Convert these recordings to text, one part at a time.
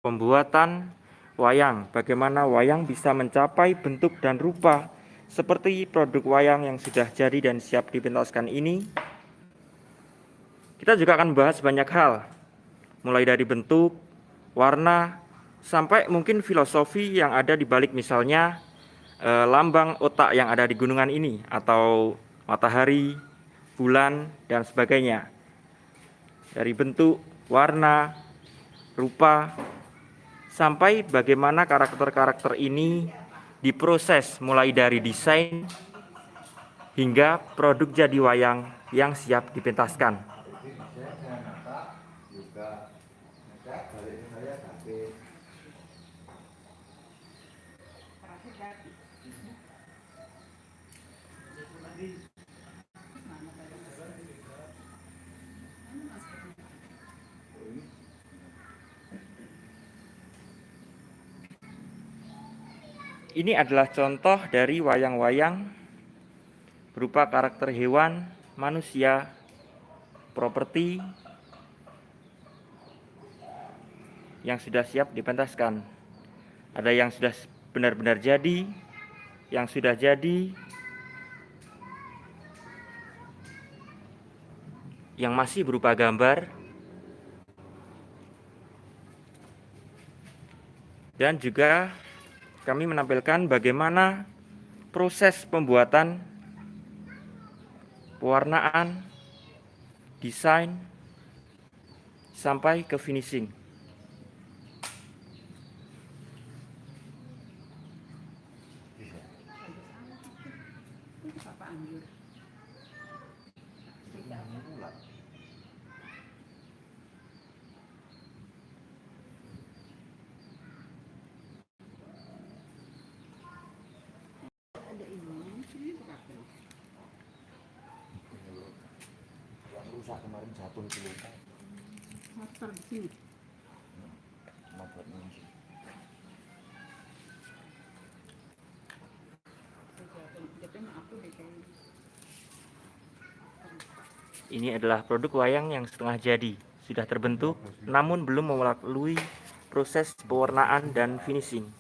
pembuatan wayang. Bagaimana wayang bisa mencapai bentuk dan rupa seperti produk wayang yang sudah jadi dan siap dipentaskan ini. Kita juga akan membahas banyak hal, mulai dari bentuk, warna, sampai mungkin filosofi yang ada di balik misalnya lambang otak yang ada di gunungan ini, atau matahari, bulan, dan sebagainya. Dari bentuk, warna, rupa, sampai bagaimana karakter-karakter ini diproses mulai dari desain hingga produk jadi wayang yang siap dipentaskan. Ini adalah contoh dari wayang-wayang berupa karakter hewan, manusia, properti yang sudah siap dipentaskan. Ada yang sudah benar-benar jadi, yang sudah jadi, yang masih berupa gambar, dan juga kami menampilkan bagaimana proses pembuatan, pewarnaan, desain, sampai ke finishing. Rusak kemarin jatuh itu luka. Motor di sini. Ini adalah produk wayang yang setengah jadi, sudah terbentuk, namun belum melalui proses pewarnaan dan finishing.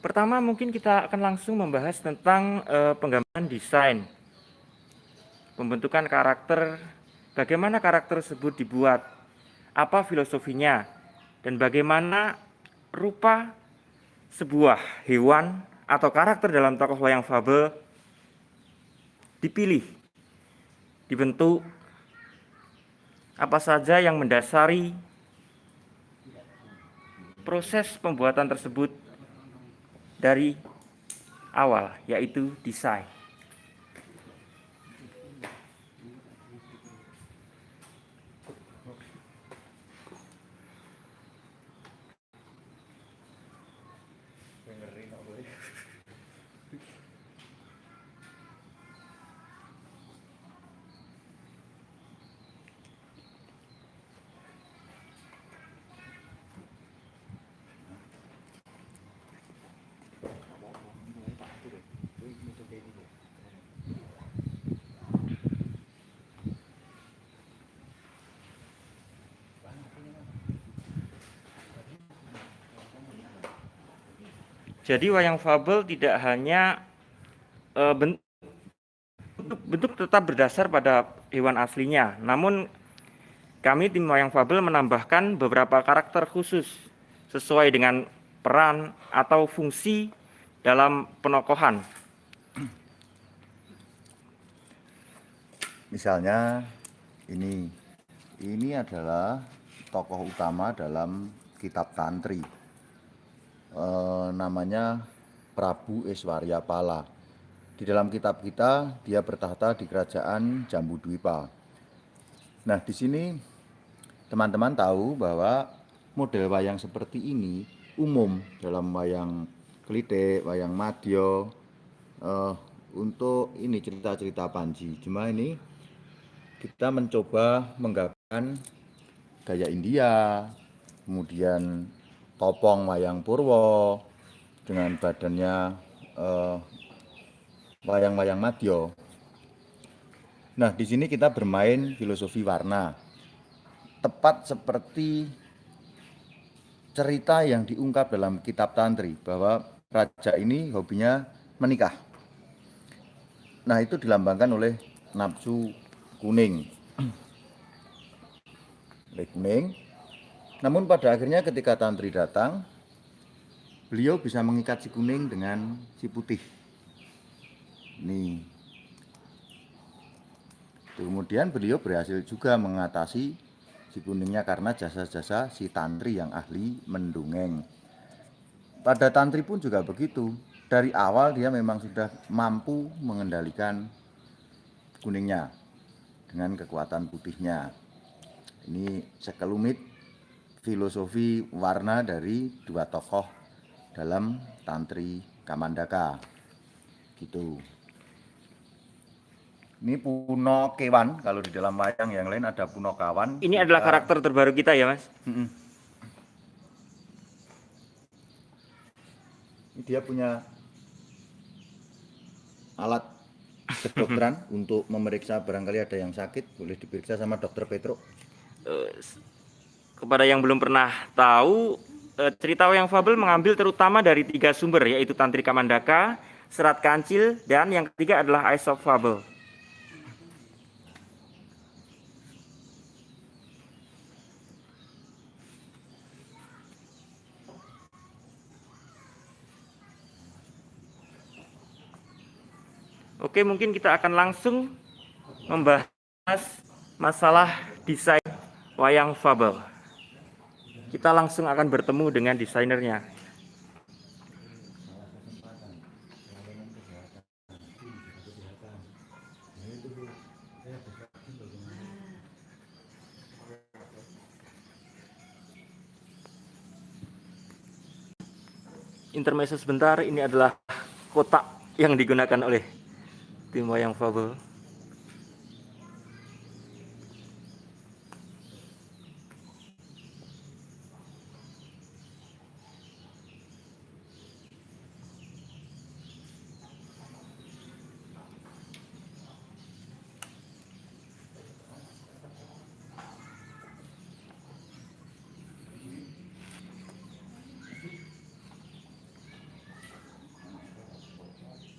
Pertama mungkin kita akan langsung membahas tentang penggambaran desain, pembentukan karakter, bagaimana karakter tersebut dibuat, apa filosofinya, dan bagaimana rupa sebuah hewan atau karakter dalam tokoh wayang fabel dipilih, dibentuk, apa saja yang mendasari proses pembuatan tersebut dari awal, yaitu desain. Jadi wayang fabel tidak hanya bentuk tetap berdasar pada hewan aslinya, namun kami tim wayang fabel menambahkan beberapa karakter khusus sesuai dengan peran atau fungsi dalam penokohan. Misalnya ini adalah tokoh utama dalam kitab Tantri, namanya Prabu Eswarya Pala. Di dalam kitab kita dia bertahta di kerajaan Jambudwipa. Nah, di sini teman-teman tahu bahwa model wayang seperti ini umum dalam wayang Klitik, wayang Madya, untuk cerita-cerita Panji. Cuma ini kita mencoba menggambarkan gaya India, kemudian topong wayang Purwo dengan badannya wayang-wayang Madya. Nah, di sini kita bermain filosofi warna, tepat seperti cerita yang diungkap dalam kitab Tantri bahwa raja ini hobinya menikah. Nah, itu dilambangkan oleh nafsu kuning. Namun pada akhirnya ketika Tantri datang, beliau bisa mengikat si kuning dengan si putih. Nih. Kemudian beliau berhasil juga mengatasi si kuningnya karena jasa-jasa si Tantri yang ahli mendongeng. Pada Tantri pun juga begitu. Dari awal dia memang sudah mampu mengendalikan kuningnya dengan kekuatan putihnya. Ini sekelumit filosofi warna dari dua tokoh dalam Tantri Kamandaka. Gitu. Ini Puno Kewan, kalau di dalam wayang yang lain ada Puno Kawan. Ini adalah karakter terbaru kita ya, Mas? Ini dia punya alat kedokteran untuk memeriksa barangkali ada yang sakit, boleh diperiksa sama dokter Petro. Kepada yang belum pernah tahu, cerita wayang fabel mengambil terutama dari 3 sumber, yaitu Tantri Kamandaka, Serat Kancil, dan yang ketiga adalah Aesop Fable. Oke, mungkin kita akan langsung membahas masalah desain wayang fabel. Kita langsung akan bertemu dengan desainernya. Intermezzo sebentar, ini adalah kotak yang digunakan oleh tim wayang fabel.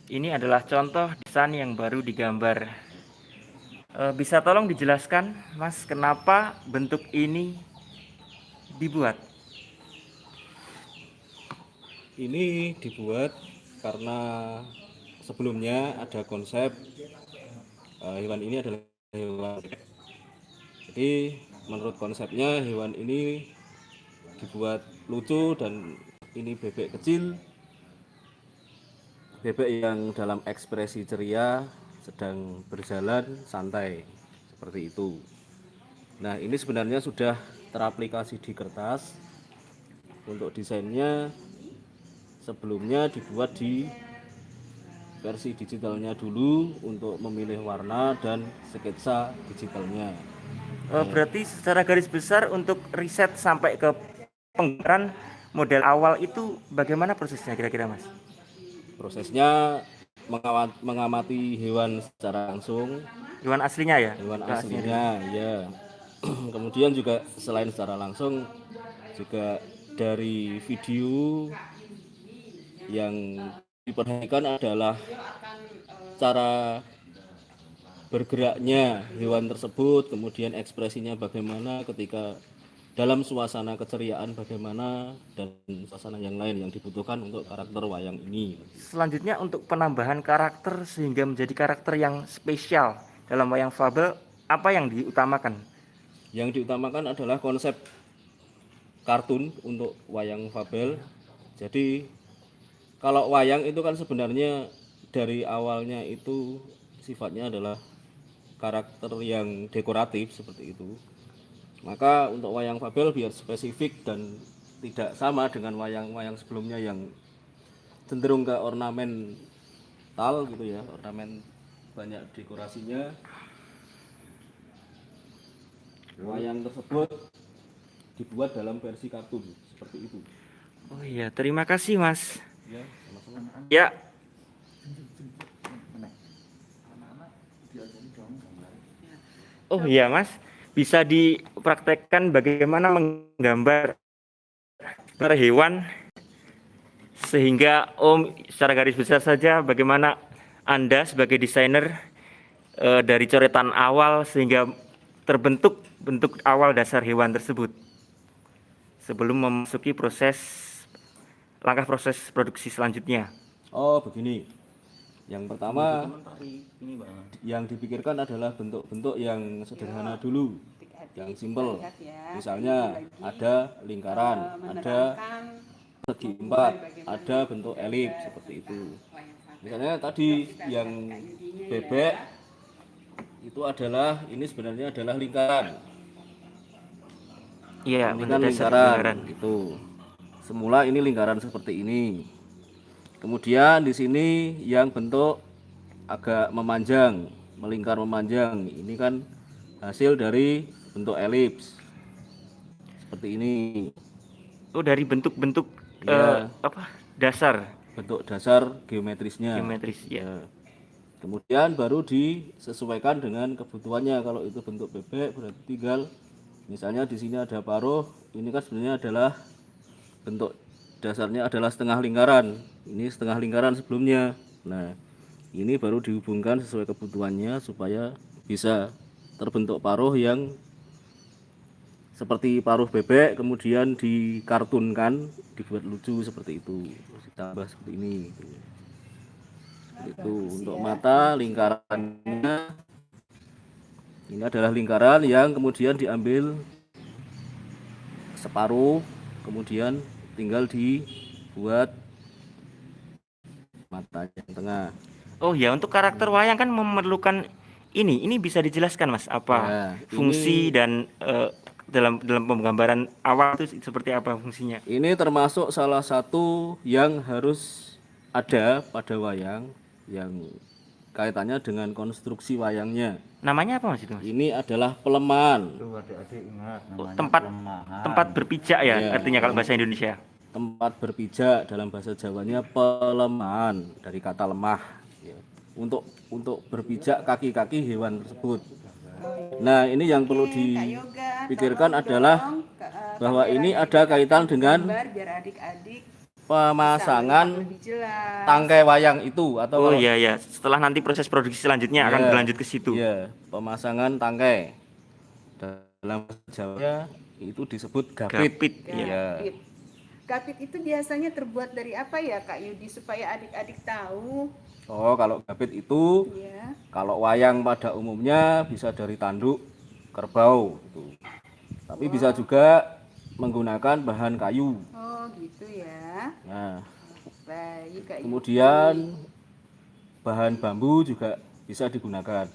Ini adalah contoh desain yang baru digambar. Bisa tolong dijelaskan, Mas, kenapa bentuk ini dibuat? Ini dibuat karena sebelumnya ada konsep hewan ini adalah hewan. Jadi menurut konsepnya hewan ini dibuat lucu dan ini bebek kecil, bebek yang dalam ekspresi ceria sedang berjalan santai seperti itu. Nah, ini sebenarnya sudah teraplikasi di kertas. Untuk desainnya sebelumnya dibuat di versi digitalnya dulu untuk memilih warna dan sketsa digitalnya. Berarti secara garis besar untuk riset sampai ke penggambaran model awal itu bagaimana prosesnya kira-kira, Mas? Prosesnya mengamati hewan secara langsung, Hewan aslinya ya? hewan Hewan aslinya ya. Kemudian juga selain secara langsung juga dari video yang diperhatikan adalah cara bergeraknya hewan tersebut, kemudian ekspresinya bagaimana ketika dalam suasana keceriaan bagaimana, dan suasana yang lain yang dibutuhkan untuk karakter wayang ini. Selanjutnya untuk penambahan karakter sehingga menjadi karakter yang spesial dalam wayang fabel, apa yang diutamakan? Yang diutamakan adalah konsep kartun untuk wayang fabel. Jadi kalau wayang itu kan sebenarnya dari awalnya itu sifatnya adalah karakter yang dekoratif seperti itu. Maka untuk wayang fabel biar spesifik dan tidak sama dengan wayang-wayang sebelumnya yang cenderung ke ornamental gitu ya, ornamen banyak dekorasinya. Wayang tersebut dibuat dalam versi kartun seperti itu. Oh iya, terima kasih Mas. Ya, sama-sama. Ya, oh iya Mas, bisa dipraktekkan bagaimana menggambar para hewan sehingga secara garis besar saja bagaimana Anda sebagai desainer dari coretan awal sehingga terbentuk bentuk awal dasar hewan tersebut sebelum memasuki langkah proses produksi selanjutnya. Oh, begini. Yang pertama yang dipikirkan adalah bentuk-bentuk yang sederhana dulu, yang simpel. Misalnya ada lingkaran, ada segi empat, ada bentuk elips seperti itu. Misalnya tadi yang bebek itu adalah, ini sebenarnya adalah lingkaran. Iya, Ini bentuk kan dasar lingkaran itu. Semula ini lingkaran seperti ini. Kemudian di sini yang bentuk agak memanjang, melingkar memanjang. Ini kan hasil dari bentuk elips. Seperti ini. Oh, dari bentuk-bentuk Ya. dasar Bentuk dasar geometrisnya. geometris ya. Ya. Kemudian baru disesuaikan dengan kebutuhannya. Kalau itu bentuk bebek berarti tinggal misalnya di sini ada paruh, ini kan sebenarnya adalah bentuk dasarnya adalah setengah lingkaran. Ini setengah lingkaran sebelumnya. Nah, ini baru dihubungkan sesuai kebutuhannya supaya bisa terbentuk paruh yang seperti paruh bebek, kemudian dikartunkan, dibuat lucu seperti itu, terus ditambah seperti ini. Seperti itu. Untuk mata lingkarannya ini adalah lingkaran yang kemudian diambil separuh, kemudian tinggal dibuat matanya yang tengah. Oh ya, untuk karakter wayang kan memerlukan ini bisa dijelaskan Mas apa Ya, fungsi dan dalam penggambaran awal itu seperti apa fungsinya? Ini termasuk salah satu yang harus ada pada wayang yang kaitannya dengan konstruksi wayangnya. Namanya apa Mas itu Mas? Ini adalah pelemahan. Tuh adik-adik ingat Oh, namanya tempat pelemahan. tempat berpijak ya, Ya. artinya kalau bahasa Indonesia. Tempat berpijak dalam bahasa Jawanya pelemahan, dari kata lemah ya. Untuk berpijak kaki-kaki hewan tersebut. Nah, ini yang perlu dipikirkan adalah bahwa ini ada kaitan dengan biar adik-adik pemasangan lebih jelas. tangkai wayang itu, atau Oh kalau iya ya, setelah nanti proses produksi selanjutnya akan Ya. berlanjut ke situ. ya, pemasangan tangkai dalam bahasa Jawanya itu disebut gapit. Gapit, Ya. Gapit. Gapit itu biasanya terbuat dari apa ya Kak Yudi supaya adik-adik tahu Oh, kalau gapit itu ya. kalau wayang pada umumnya bisa dari tanduk kerbau gitu. Tapi bisa juga menggunakan bahan kayu. Oh gitu ya. Nah, Baik Kak Yudi. kemudian bahan bambu juga bisa digunakan.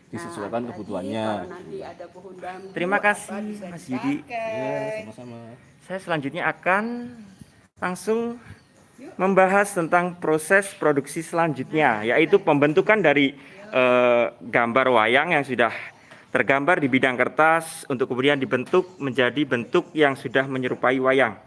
Disesuaikan Tadi kebutuhannya. kalau nanti ada pohon bambu, Terima apa kasih, bisa Mas Yudi. dipakai. Ya, sama-sama. Saya selanjutnya akan langsung membahas tentang proses produksi selanjutnya, yaitu pembentukan dari gambar wayang yang sudah tergambar di bidang kertas untuk kemudian dibentuk menjadi bentuk yang sudah menyerupai wayang.